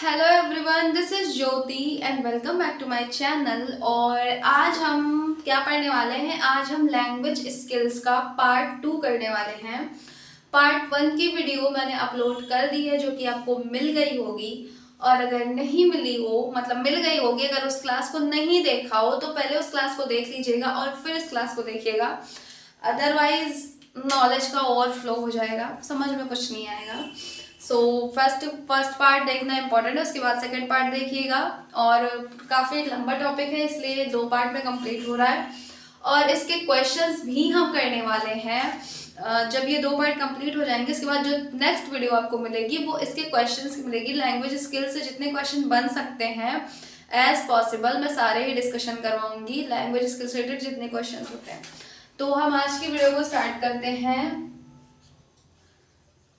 Hello everyone, this is Jyoti and welcome back to my channel. और आज हम क्या पढ़ने वाले हैं? आज हम लैंग्वेज स्किल्स का पार्ट 2 करने वाले हैं। पार्ट 1 की वीडियो मैंने अपलोड कर दी है जो कि आपको मिल गई होगी, और अगर नहीं मिली हो मतलब मिल गई होगी, अगर उस क्लास को नहीं देखा हो तो पहले उस क्लास को देख लीजिएगा और फिर इस क्लास को देखिएगा। अदरवाइज नॉलेज का ओवरफ्लो हो जाएगा, समझ में कुछ नहीं आएगा। सो फर्स्ट पार्ट देखना इंपॉर्टेंट है, उसके बाद सेकंड पार्ट देखिएगा। और काफ़ी लंबा टॉपिक है इसलिए 2 पार्ट में कंप्लीट हो रहा है, और इसके क्वेश्चंस भी हम करने वाले हैं। जब ये 2 पार्ट कंप्लीट हो जाएंगे इसके बाद जो नेक्स्ट वीडियो आपको मिलेगी वो इसके क्वेश्चंस की मिलेगी। लैंग्वेज स्किल से जितने क्वेश्चन बन सकते हैं एज पॉसिबल मैं सारे ही डिस्कशन करवाऊंगी, लैंग्वेज स्किल से रिलेटेड जितने क्वेश्चन होते हैं। तो हम आज की वीडियो को स्टार्ट करते हैं,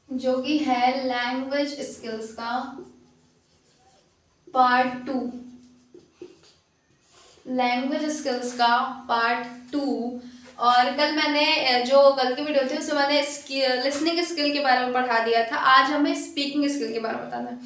जो कि है लैंग्वेज स्किल्स का पार्ट 2। लैंग्वेज स्किल्स का पार्ट 2। और कल मैंने जो कल की वीडियो थी उसमें मैंने लिसनिंग स्किल के बारे में पढ़ा दिया था। आज हमें स्पीकिंग स्किल के बारे में बताना है।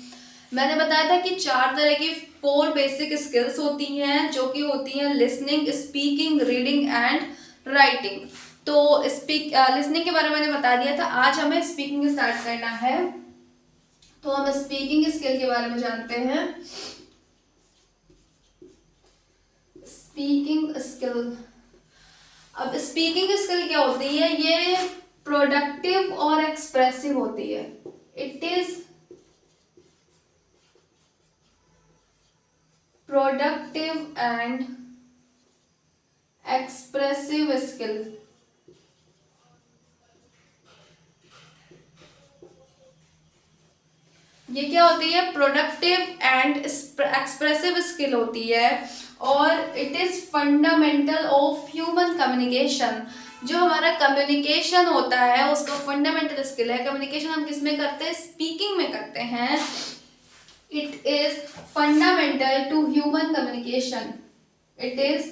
मैंने बताया था कि 4 तरह की 4 बेसिक स्किल्स होती हैं, जो कि होती हैं listening, speaking, reading and writing. तो लिसनिंग के बारे में मैंने बता दिया था, आज हमें स्पीकिंग स्टार्ट करना है। तो हम स्पीकिंग स्किल के बारे में जानते हैं। स्पीकिंग स्किल, अब स्पीकिंग स्किल क्या होती है? ये प्रोडक्टिव और एक्सप्रेसिव होती है। It is productive and expressive skill. ये क्या होती है? प्रोडक्टिव एंड एक्सप्रेसिव स्किल होती है, और it is fundamental of human communication. जो हमारा कम्युनिकेशन होता है उसका फंडामेंटल स्किल है। कम्युनिकेशन हम किस में करते हैं? स्पीकिंग में करते हैं। It is fundamental to human communication. It is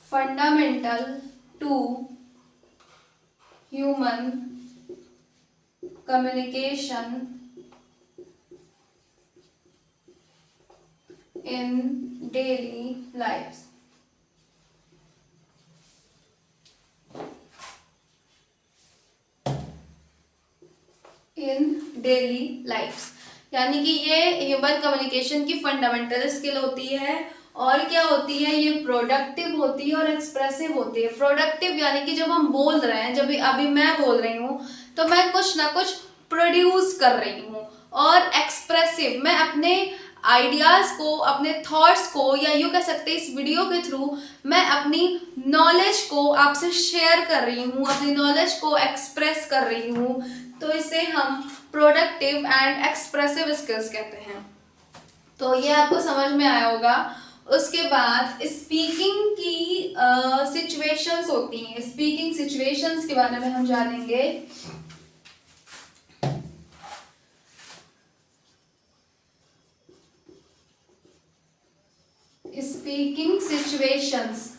fundamental to human communication in daily lives। In daily lifes, यानी कि ये ह्यूमन कम्युनिकेशन की फंडामेंटल स्किल होती है। और क्या होती है? ये प्रोडक्टिव होती है और एक्सप्रेसिव होती है। प्रोडक्टिव यानी कि जब हम बोल रहे हैं, जब अभी मैं बोल रही हूँ तो मैं कुछ ना कुछ प्रोड्यूस कर रही हूँ। और एक्सप्रेसिव, मैं अपने आइडियाज को, अपने थॉट्स को, या यूँ कह सकते हैं इस वीडियो के थ्रू मैं अपनी नॉलेज को आपसे शेयर कर रही हूँ, अपनी नॉलेज को एक्सप्रेस कर रही हूँ। तो इसे हम प्रोडक्टिव एंड एक्सप्रेसिव स्किल्स कहते हैं। तो ये आपको समझ में आया होगा। उसके बाद स्पीकिंग की सिचुएशंस होती हैं। स्पीकिंग सिचुएशंस के बारे में हम जानेंगे। स्पीकिंग सिचुएशंस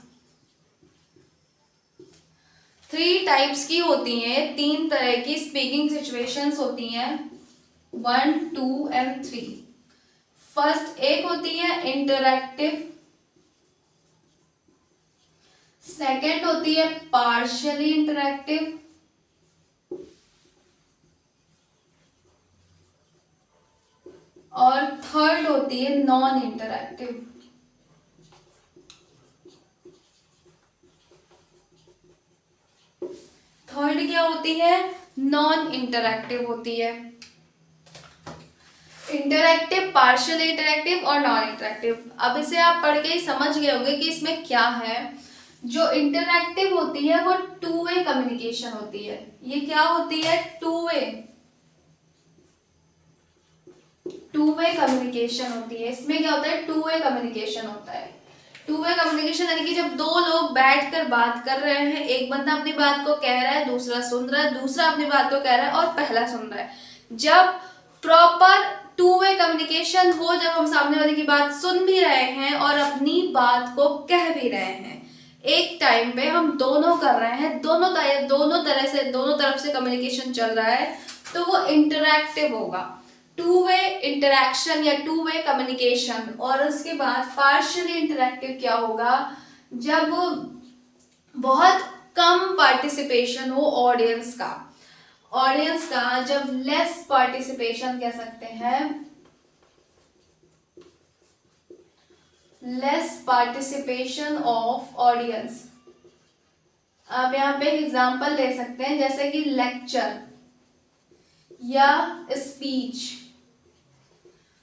3 टाइप्स की होती हैं। 3 तरह की स्पीकिंग सिचुएशंस होती हैं, 1, 2 एंड 3। फर्स्ट एक होती है इंटरैक्टिव, सेकेंड होती है पार्शियली इंटरैक्टिव, और थर्ड होती है नॉन इंटरैक्टिव। थर्ड क्या होती है? नॉन इंटरैक्टिव होती है। इंटरैक्टिव, पार्शियल इंटरैक्टिव और नॉन इंटरैक्टिव। अब इसे आप पढ़ के ही समझ गए होंगे कि इसमें क्या है। जो इंटरैक्टिव होती है वो 2 वे कम्युनिकेशन होती है। ये क्या होती है? 2 वे कम्युनिकेशन होती है। इसमें क्या होता है? 2 वे कम्युनिकेशन होता है। 2 वे कम्युनिकेशन यानी कि जब 2 लोग बैठकर बात कर रहे हैं, एक बंदा अपनी बात को कह रहा है, दूसरा सुन रहा है, दूसरा अपनी बात को कह रहा है और पहला सुन रहा है। जब प्रॉपर 2 वे कम्युनिकेशन हो, जब हम सामने वाले की बात सुन भी रहे हैं और अपनी बात को कह भी रहे हैं, एक टाइम पे हम दोनों कर रहे हैं, दोनों तरफ से कम्युनिकेशन चल रहा है, तो वो इंटरैक्टिव होगा, टू वे इंटरैक्शन या टू वे कम्युनिकेशन। और उसके बाद पार्शियली इंटरैक्टिव क्या होगा, जब बहुत कम पार्टिसिपेशन हो ऑडियंस का, जब लेस पार्टिसिपेशन कह सकते हैं, लेस पार्टिसिपेशन ऑफ ऑडियंस। आप यहाँ पे एक एग्जांपल ले सकते हैं, जैसे कि लेक्चर या स्पीच।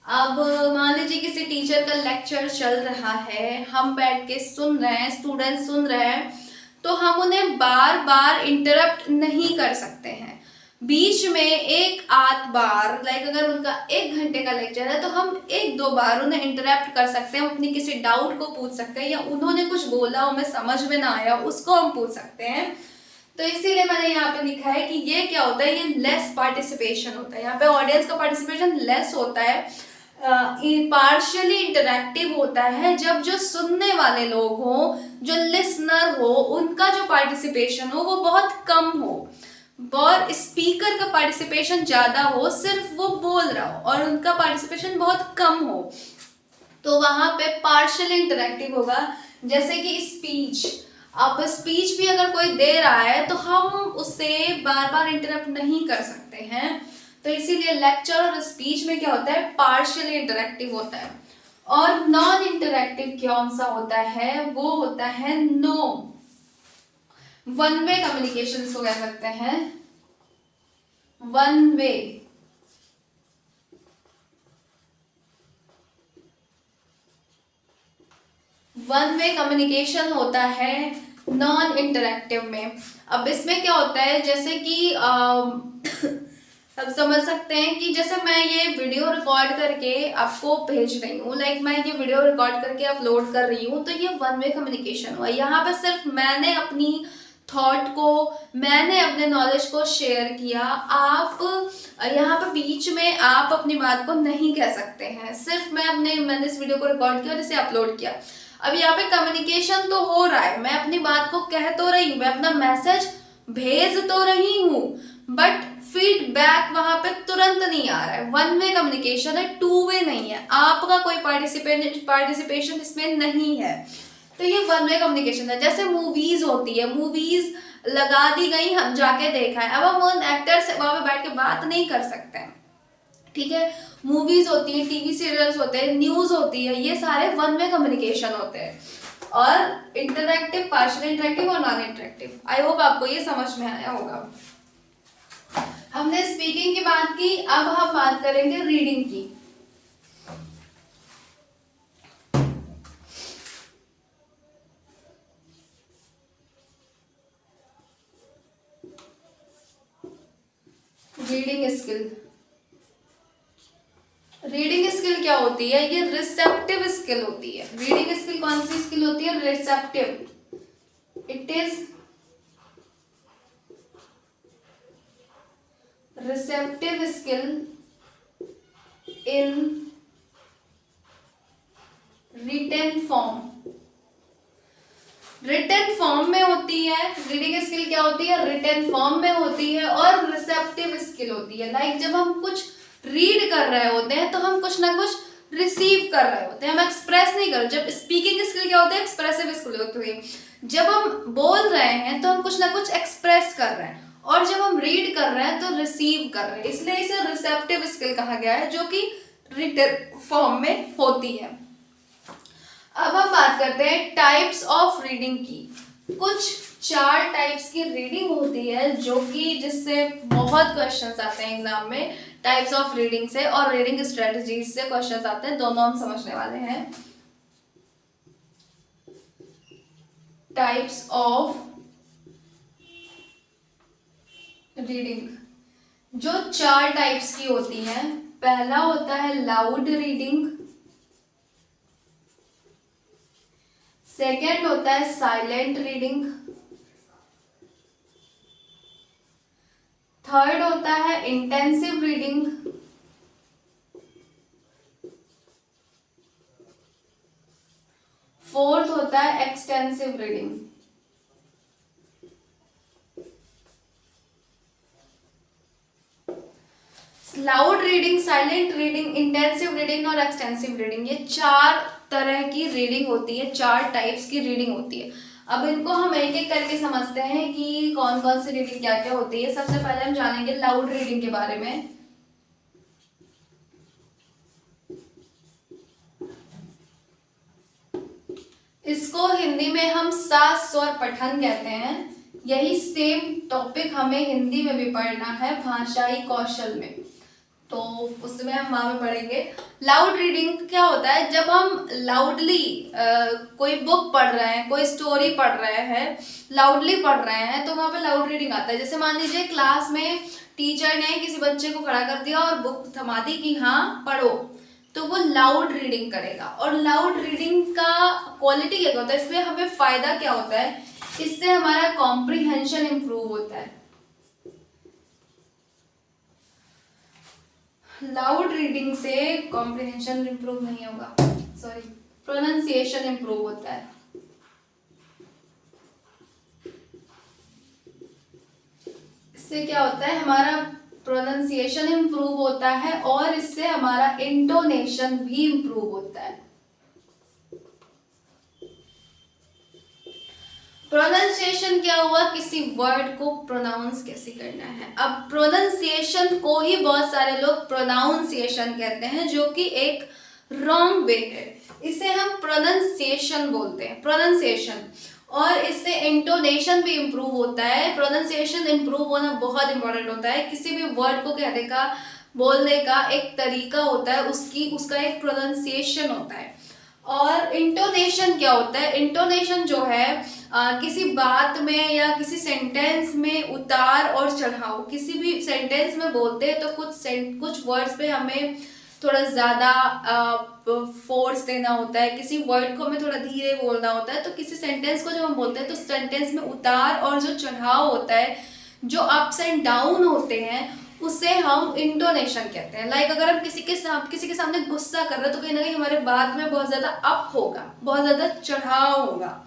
अब मान लीजिए किसी टीचर का लेक्चर चल रहा है, हम बैठ के सुन रहे हैं, स्टूडेंट सुन रहे हैं, तो हम उन्हें बार बार इंटरप्ट नहीं कर सकते हैं। बीच में एक आध बार, लाइक अगर उनका 1 घंटे का लेक्चर है तो हम 1-2 बार उन्हें इंटरप्ट कर सकते हैं, अपनी किसी डाउट को पूछ सकते हैं, या उन्होंने कुछ बोला हमें समझ में ना आया उसको हम पूछ सकते हैं। तो इसीलिए मैंने यहाँ पे लिखा है कि ये क्या होता है, ये लेस पार्टिसिपेशन होता है। यहाँ पे ऑडियंस का पार्टिसिपेशन लेस होता है, पार्शियली इंटरैक्टिव होता है जब जो सुनने वाले लोग हो, जो लिसनर हो, उनका जो पार्टिसिपेशन हो वो बहुत कम हो, और स्पीकर का पार्टिसिपेशन ज्यादा हो, सिर्फ वो बोल रहा हो, और उनका पार्टिसिपेशन बहुत कम हो, तो वहां पे पार्शियली इंटरैक्टिव होगा। जैसे कि स्पीच, अब स्पीच भी अगर कोई दे रहा है तो हम उससे बार बार इंटरप्ट नहीं कर सकते हैं, तो इसीलिए लेक्चर और स्पीच में क्या होता है, पार्शियली इंटरैक्टिव होता है। और नॉन इंटरैक्टिव कौन सा होता है, वो होता है नो वन वे कम्युनिकेशन, इसको कह सकते हैं one way. One way communication होता है नॉन इंटरैक्टिव में। अब इसमें क्या होता है, जैसे कि अब समझ सकते हैं कि जैसे मैं ये वीडियो रिकॉर्ड करके आपको भेज रही हूँ, लाइक मैं ये वीडियो रिकॉर्ड करके अपलोड कर रही हूँ, तो ये वन वे कम्युनिकेशन हुआ। यहाँ पे सिर्फ मैंने अपनी थॉट को, मैंने अपने नॉलेज को शेयर किया, आप यहाँ पे बीच में आप अपनी बात को नहीं कह सकते हैं, सिर्फ मैंने इस वीडियो को रिकॉर्ड किया और इसे अपलोड किया। अब यहाँ पे कम्युनिकेशन तो हो रहा है, मैं अपनी बात को कह तो रही हूँ, मैं अपना मैसेज भेज तो रही हूँ, बट फीडबैक वहां पे तुरंत नहीं आ रहा है। वन वे कम्युनिकेशन है, टू वे नहीं है, आपका कोई पार्टिसिपेशन इसमें नहीं है, तो ये वन वे कम्युनिकेशन है। जैसे मूवीज होती है, मूवीज लगा दी गई, हम जाके देखा है, अब हम उन एक्टर से वहां पे बैठ के बात नहीं कर सकते हैं, ठीक है। मूवीज होती है, टीवी सीरियल्स होते हैं, न्यूज होती है, ये सारे वन वे कम्युनिकेशन होते हैं। और इंटरैक्टिव, पार्शियल इंटरैक्टिव और नॉन इंटरैक्टिव। आई होप आपको ये समझ में आया होगा। हमने स्पीकिंग की बात की, अब हम बात करेंगे रीडिंग की। रीडिंग स्किल, रीडिंग स्किल क्या होती है, ये रिसेप्टिव स्किल होती है। रीडिंग स्किल कौन सी स्किल होती है, receptive. It is receptive skill in written form. Written form में होती है रीडिंग स्किल, क्या होती है, रिटन फॉर्म में होती है, और रिसेप्टिव स्किल होती है, लाइक जब हम कुछ रीड कर रहे होते हैं तो हम कुछ ना कुछ रिसीव कर रहे होते हैं, हम एक्सप्रेस नहीं कर रहे। जब स्पीकिंग स्किल क्या होता है, एक्सप्रेसिव स्किल होती है, जब हम बोल रहे हैं तो हम कुछ ना कुछ एक्सप्रेस कर रहे हैं, और जब हम रीड कर रहे हैं तो रिसीव कर रहे हैं, इसलिए इसे रिसेप्टिव स्किल कहा गया है, जो कि रिटन फॉर्म में होती है। अब हम बात करते हैं टाइप्स ऑफ रीडिंग की। कुछ 4 टाइप्स की रीडिंग होती है, जो कि जिससे बहुत क्वेश्चंस आते हैं एग्जाम में, टाइप्स ऑफ रीडिंग से और रीडिंग स्ट्रेटजीज से क्वेश्चंस आते हैं, दोनों हम समझने वाले हैं। टाइप्स ऑफ रीडिंग, जो 4 टाइप्स की होती है, पहला होता है लाउड रीडिंग, सेकेंड होता है साइलेंट रीडिंग, थर्ड होता है इंटेंसिव रीडिंग, फोर्थ होता है extensive reading. Loud reading, silent reading, intensive reading और एक्सटेंसिव रीडिंग, ये 4 तरह की रीडिंग होती है, 4 टाइप्स की रीडिंग होती है। अब इनको हम एक एक करके समझते हैं कि कौन कौन सी रीडिंग क्या क्या होती है। सबसे पहले हम जानेंगे लाउड रीडिंग के बारे में। इसको हिंदी में हम साज स्वर पठन कहते हैं। यही सेम टॉपिक हमें हिंदी में भी पढ़ना है भाषाई कौशल में, तो उसमें हम वहां में पढ़ेंगे। लाउड रीडिंग क्या होता है, जब हम लाउडली कोई बुक पढ़ रहे हैं, कोई स्टोरी पढ़ रहे हैं, लाउडली पढ़ रहे हैं, तो वहां पे लाउड रीडिंग आता है। जैसे मान लीजिए क्लास में टीचर ने किसी बच्चे को खड़ा कर दिया और बुक थमा दी कि हाँ पढ़ो, तो वो लाउड रीडिंग करेगा। और लाउड रीडिंग का क्वालिटी क्या होता है, इसमें हमें फायदा क्या होता है, इससे हमारा कॉम्प्रिहेंशन इंप्रूव होता है। लाउड रीडिंग से कॉम्प्रिहेंशन इंप्रूव नहीं होगा, सॉरी, प्रोनाउंसिएशन इंप्रूव होता है। इससे क्या होता है, हमारा प्रोनाउंसिएशन इंप्रूव होता है और इससे हमारा इंटोनेशन भी इंप्रूव होता है। प्रोनाउंसिएशन क्या हुआ, किसी वर्ड को प्रोनाउंस कैसे करना है। अब प्रोनाउंसिएशन को ही बहुत सारे लोग प्रोनाउंसिएशन कहते हैं, जो कि एक रॉन्ग वे है। इसे हम प्रोनाउंसिएशन बोलते हैं, प्रोनाउंसिएशन। और इससे इंटोनेशन भी इंप्रूव होता है। प्रोनाउंसिएशन इंप्रूव होना बहुत इंपॉर्टेंट होता है। किसी भी वर्ड को कहने का, बोलने का एक तरीका होता है, उसका एक प्रोनाउंसिएशन होता है। और इंटोनेशन क्या होता है, इंटोनेशन जो है किसी बात में या किसी सेंटेंस में उतार और चढ़ाव। किसी भी सेंटेंस में बोलते हैं तो कुछ वर्ड्स पे हमें थोड़ा ज़्यादा फोर्स देना होता है, किसी वर्ड को हमें थोड़ा धीरे बोलना होता है। तो किसी सेंटेंस को जब हम बोलते हैं तो सेंटेंस में उतार और जो चढ़ाव होता है, जो अप्स एंड डाउन होते हैं, उसे हम इंटोनेशन कहते हैं। लाइक अगर हम किसी के सामने गुस्सा कर रहे हैं तो कहीं ना कहीं हमारे बात में बहुत ज़्यादा अप होगा, बहुत ज़्यादा चढ़ाव होगा,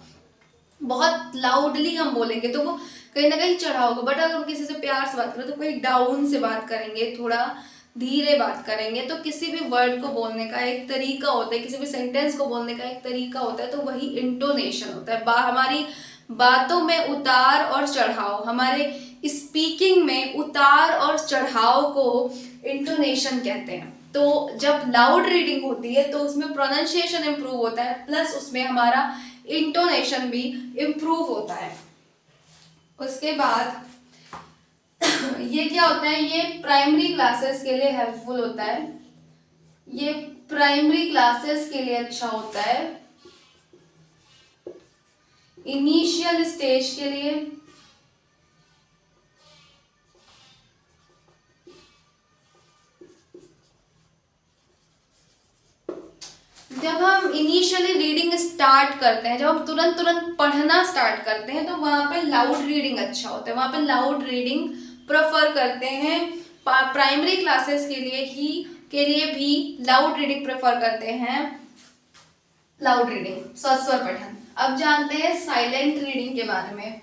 बहुत लाउडली हम बोलेंगे तो वो कहीं ना कहीं चढ़ाव होगा। बट अगर हम किसी से प्यार से बात करें तो कहीं डाउन से बात करेंगे, थोड़ा धीरे बात करेंगे। तो किसी भी वर्ड को बोलने का एक तरीका होता है, किसी भी सेंटेंस को बोलने का एक तरीका होता है, तो वही इंटोनेशन होता है। हमारी बातों में उतार और चढ़ाव, हमारे स्पीकिंग में उतार और चढ़ाव को इंटोनेशन कहते हैं। तो जब लाउड रीडिंग होती है तो उसमें प्रोनाउंसिएशन इंप्रूव होता है, प्लस उसमें हमारा इंटोनेशन भी इंप्रूव होता है। उसके बाद ये क्या होता है, ये प्राइमरी क्लासेस के लिए हेल्पफुल होता है। ये प्राइमरी क्लासेस के लिए अच्छा होता है, इनिशियल स्टेज के लिए। जब हम इनिशियली रीडिंग स्टार्ट करते हैं, जब हम तुरंत पढ़ना स्टार्ट करते हैं, तो वहां पे लाउड रीडिंग अच्छा होता है, वहां पे लाउड रीडिंग प्रेफर करते हैं। प्राइमरी क्लासेस के लिए भी लाउड रीडिंग प्रेफर करते हैं, लाउड रीडिंग, सस्वर पठन। अब जानते हैं साइलेंट रीडिंग के बारे में।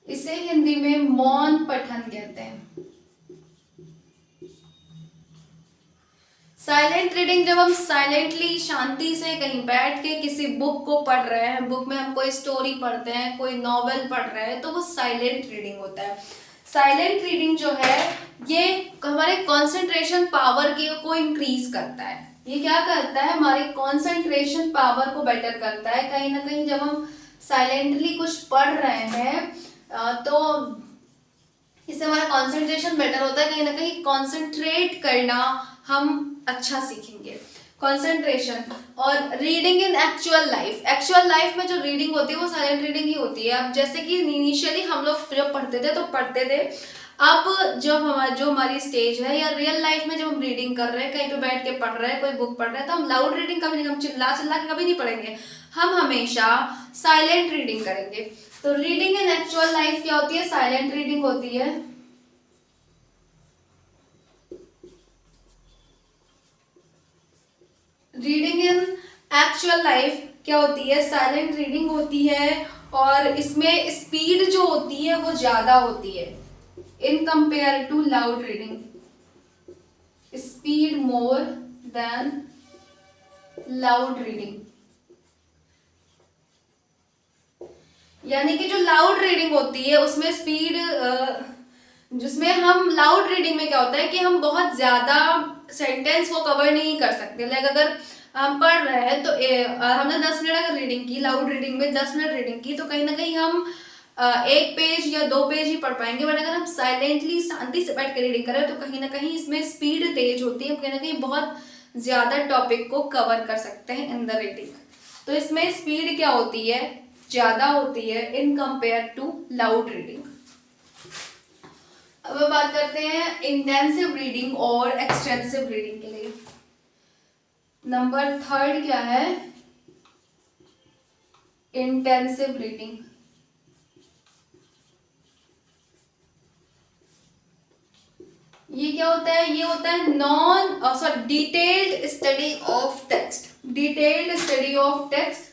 इसे हिंदी में मौन पठन कहते हैं। साइलेंट रीडिंग, जब हम साइलेंटली शांति से कहीं बैठ के किसी बुक को पढ़ रहे हैं, बुक में हम कोई स्टोरी पढ़ते हैं, कोई नॉवेल पढ़ रहे हैं, तो वो साइलेंट रीडिंग होता है। साइलेंट रीडिंग जो है ये हमारे कंसंट्रेशन पावर को इंक्रीज करता है। ये क्या करता है, हमारे कंसंट्रेशन पावर को बेटर करता है। कहीं ना कहीं जब हम साइलेंटली कुछ पढ़ रहे हैं तो इससे हमारा कंसंट्रेशन बेटर होता है। कहीं ना कहीं कंसंट्रेट करना हम अच्छा सीखेंगे, कंसंट्रेशन। और रीडिंग इन एक्चुअल लाइफ में जो रीडिंग होती है वो साइलेंट रीडिंग ही होती है। अब जैसे कि इनिशियली हम लोग जब पढ़ते थे तो पढ़ते थे, अब जो हमारी स्टेज है, या रियल लाइफ में जब हम रीडिंग कर रहे हैं, कहीं पे बैठ के पढ़ रहे हैं, कोई बुक पढ़ रहे हैं, तो हम लाउड रीडिंग कभी नहीं, हम चिल्ला के कभी नहीं पढ़ेंगे, हम हमेशा साइलेंट रीडिंग करेंगे। तो रीडिंग इन एक्चुअल लाइफ क्या होती है, साइलेंट रीडिंग होती है। रीडिंग इन एक्चुअल लाइफ क्या होती है, साइलेंट रीडिंग होती है और इसमें स्पीड जो होती है वो ज़्यादा होती है in compare to loud reading, speed more than loud reading. यानी कि जो लाउड रीडिंग होती है उसमें स्पीड, जिसमें हम लाउड रीडिंग में क्या होता है कि हम बहुत ज्यादा सेंटेंस को कवर नहीं कर सकते। लाइक अगर हम पढ़ रहे हैं तो हमने 10 मिनट अगर रीडिंग की, लाउड रीडिंग में 10 मिनट रीडिंग की, तो कहीं ना कहीं हम एक पेज या 2 पेज ही पढ़ पाएंगे। बट अगर हम साइलेंटली शांति से बैठ कर रीडिंग करें तो कहीं ना कहीं इसमें स्पीड तेज होती है, कहीं ना कहीं बहुत ज्यादा टॉपिक को कवर कर सकते हैं इन द रीडिंग। तो इसमें स्पीड क्या होती है, ज्यादा होती है in compare to loud reading. अब बात करते हैं इंटेंसिव रीडिंग और एक्सटेंसिव रीडिंग के लिए। नंबर 3 क्या है, इंटेंसिव रीडिंग। ये क्या होता है, ये होता है detailed study of text. Detailed study of text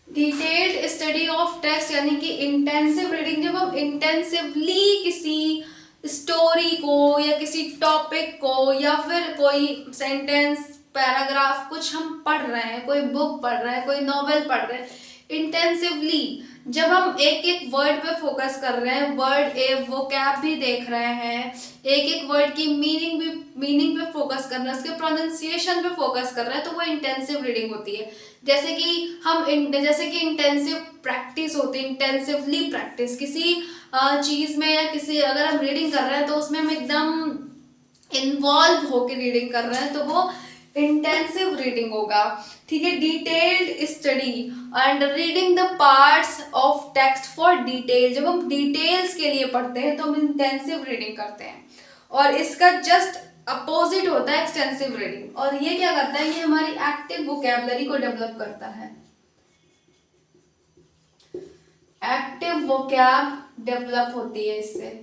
detailed study of text यानी कि इंटेंसिव रीडिंग। जब हम इंटेंसिवली किसी स्टोरी को या किसी टॉपिक को या फिर कोई सेंटेंस, पैराग्राफ कुछ हम पढ़ रहे हैं, कोई बुक पढ़ रहे हैं, कोई नॉवेल पढ़ रहे हैं, इंटेंसिवली जब हम एक एक वर्ड पे फोकस कर रहे हैं, वर्ड वोकैब भी देख रहे हैं, एक एक वर्ड की मीनिंग पे फोकस कर रहे हैं, उसके प्रोनाउंसिएशन पे फोकस कर रहे हैं, तो वो इंटेंसिव रीडिंग होती है। जैसे कि इंटेंसिव प्रैक्टिस होती है, इंटेंसिवली प्रैक्टिस किसी चीज में या किसी, अगर हम रीडिंग कर रहे हैं तो उसमें हम एकदम इन्वॉल्व होकर रीडिंग कर रहे हैं, तो वो इंटेंसिव रीडिंग होगा। ठीक है, detailed study and reading the parts of text for detail. जब हम डिटेल्स के लिए पढ़ते हैं तो हम इंटेंसिव रीडिंग करते हैं, और इसका जस्ट अपोजिट होता है एक्सटेंसिव रीडिंग। और ये क्या करता है, ये हमारी एक्टिव वोकैबुलरी को डेवलप करता है। एक्टिव वोकैब डेवलप होती है इससे।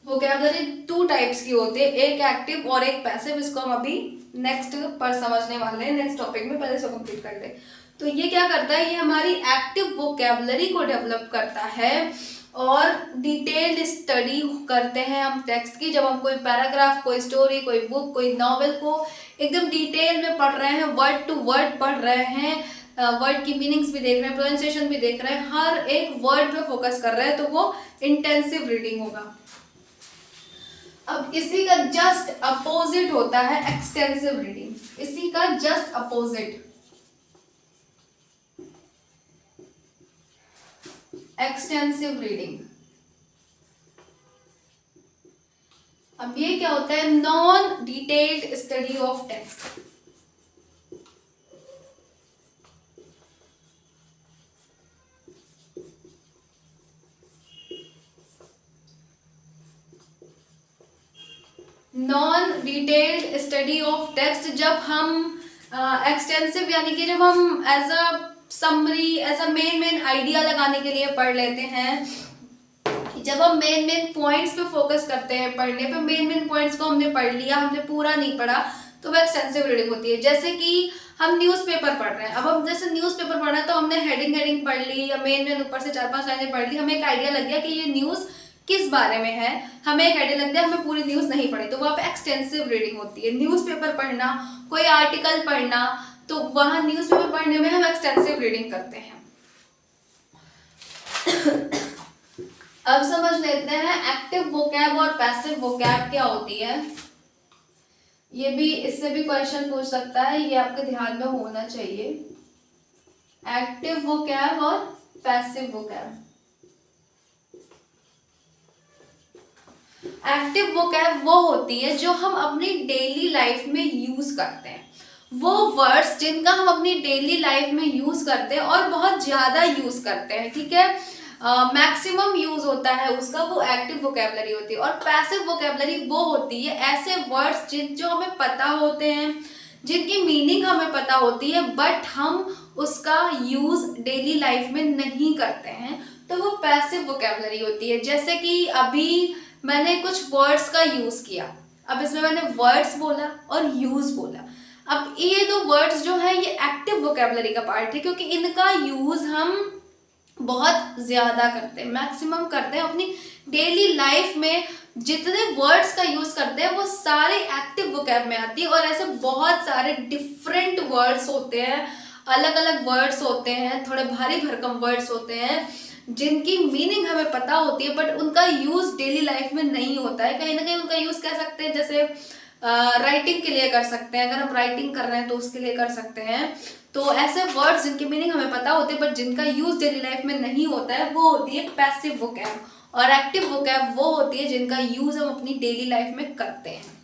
वोकैबुलरी 2 टाइप्स की होती है, एक एक्टिव और एक पैसिव। इसको हम अभी नेक्स्ट पर समझने वाले हैं, नेक्स्ट टॉपिक में, पहले इसको कंप्लीट कर ले। तो ये क्या करता है, ये हमारी एक्टिव वोकैबुलरी को डेवलप करता है और डिटेल्ड स्टडी करते हैं हम टेक्स्ट की। जब हम कोई पैराग्राफ, कोई स्टोरी, कोई बुक, कोई नॉवेल को एकदम डिटेल में पढ़ रहे हैं, वर्ड टू वर्ड पढ़ रहे हैं, वर्ड की मीनिंग्स भी देख रहे हैं, प्रोनाउंसिएशन भी देख रहे हैं, हर एक वर्ड पे फोकस कर रहे हैं, तो वो इंटेंसिव रीडिंग होगा। अब इसी का जस्ट अपोजिट होता है एक्सटेंसिव रीडिंग। इसी का जस्ट अपोजिट एक्सटेंसिव रीडिंग। अब ये क्या होता है, non detailed study of text. Non detailed study of text जब हम एक्सटेंसिव यानी कि जब हम as a summary, as a main idea लगाने के लिए पढ़ लेते हैं, जब हम मेन पॉइंट्स पे फोकस करते हैं पढ़ने पे, मेन पॉइंट्स को हमने पढ़ लिया, हमने पूरा नहीं पढ़ा, तो वह एक्सटेंसिव रीडिंग होती है। जैसे कि हम न्यूज़पेपर पढ़ रहे हैं, अब हम जैसे न्यूज़पेपर पढ़ रहे हैं तो हमने हेडिंग पढ़ ली या मेन ऊपर से 4-5 लाइनें पढ़ ली, हमें एक आइडिया लग गया कि ये न्यूज़ किस बारे में है, हमें एक आइडिया लग गया, हमें पूरी न्यूज़ नहीं पढ़ी, तो वहाँ पे एक्सटेंसिव रीडिंग होती है। न्यूज़पेपर पढ़ना, कोई आर्टिकल पढ़ना, तो वहाँ न्यूज़पेपर पढ़ने में हम एक्सटेंसिव रीडिंग करते हैं। अब समझ लेते हैं एक्टिव वोकैब और पैसिव वोकैब क्या होती है। ये भी, इससे भी क्वेश्चन पूछ सकता है, ये आपके ध्यान में होना चाहिए। एक्टिव वोकैब और पैसिव वोकैब। एक्टिव वोकैब वो होती है जो हम अपनी डेली लाइफ में यूज करते हैं, वो वर्ड्स जिनका हम अपनी डेली लाइफ में यूज करते हैं और बहुत ज्यादा यूज करते हैं, ठीक है, मैक्सिमम यूज होता है उसका, वो एक्टिव वोकैबुलरी होती है। और पैसिव वोकैबुलरी वो होती है ऐसे वर्ड्स जो हमें पता होते हैं, जिनकी मीनिंग हमें पता होती है, बट हम उसका यूज डेली लाइफ में नहीं करते हैं, तो वो पैसिव वोकेबलरी होती है। जैसे कि अभी मैंने कुछ वर्ड्स का यूज किया, अब इसमें मैंने वर्ड्स बोला और यूज बोला। अब ये दो वर्ड्स जो है ये एक्टिव वोकेबलरी का पार्ट है, क्योंकि इनका यूज हम बहुत ज्यादा करते हैं, मैक्सिमम करते हैं अपनी डेली लाइफ में। जितने वर्ड्स का यूज करते हैं वो सारे एक्टिव वोकैब में आती है, और ऐसे बहुत सारे डिफरेंट वर्ड्स होते हैं, अलग अलग वर्ड्स होते हैं, थोड़े भारी भरकम वर्ड्स होते हैं जिनकी मीनिंग हमें पता होती है बट उनका यूज डेली लाइफ में नहीं होता है। कहीं ना कहीं उनका यूज कह सकते हैं, जैसे राइटिंग के लिए कर सकते हैं, अगर हम राइटिंग कर रहे हैं तो उसके लिए कर सकते हैं। तो ऐसे वर्ड्स जिनकी मीनिंग हमें पता होती है बट जिनका यूज डेली लाइफ में नहीं होता है वो होती है पैसिव वोकैब, और एक्टिव वोकैब वो होती है जिनका यूज हम अपनी डेली लाइफ में करते हैं।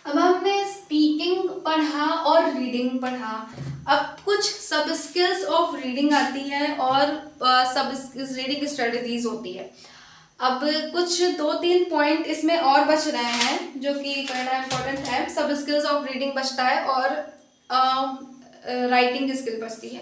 अब हमने स्पीकिंग पढ़ा और रीडिंग पढ़ा, अब कुछ सब स्किल्स ऑफ रीडिंग आती है और सब रीडिंग स्ट्रेटजीज होती है। अब कुछ 2-3 पॉइंट इसमें और बच रहे हैं जो कि करना इम्पोर्टेंट है। सब स्किल्स ऑफ रीडिंग बचता है और राइटिंग स्किल बचती है,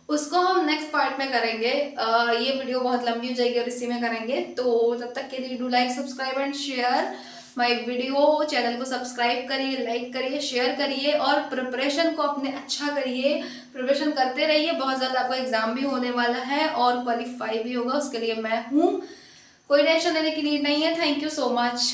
उसको हम नेक्स्ट पार्ट में करेंगे। ये वीडियो बहुत लंबी हो जाएगी और इसी में करेंगे, तो तब तक के लिए do like, subscribe and share my video. Channel को सब्सक्राइब करिए, लाइक करिए, शेयर करिए और प्रिपरेशन को अपने अच्छा करिए, प्रिपरेशन करते रहिए। बहुत ज़्यादा आपका एग्जाम भी होने वाला है और क्वालिफाई भी होगा, उसके लिए मैं हूँ, कोई टेंशन लेने की नीड नहीं है। Thank you so much.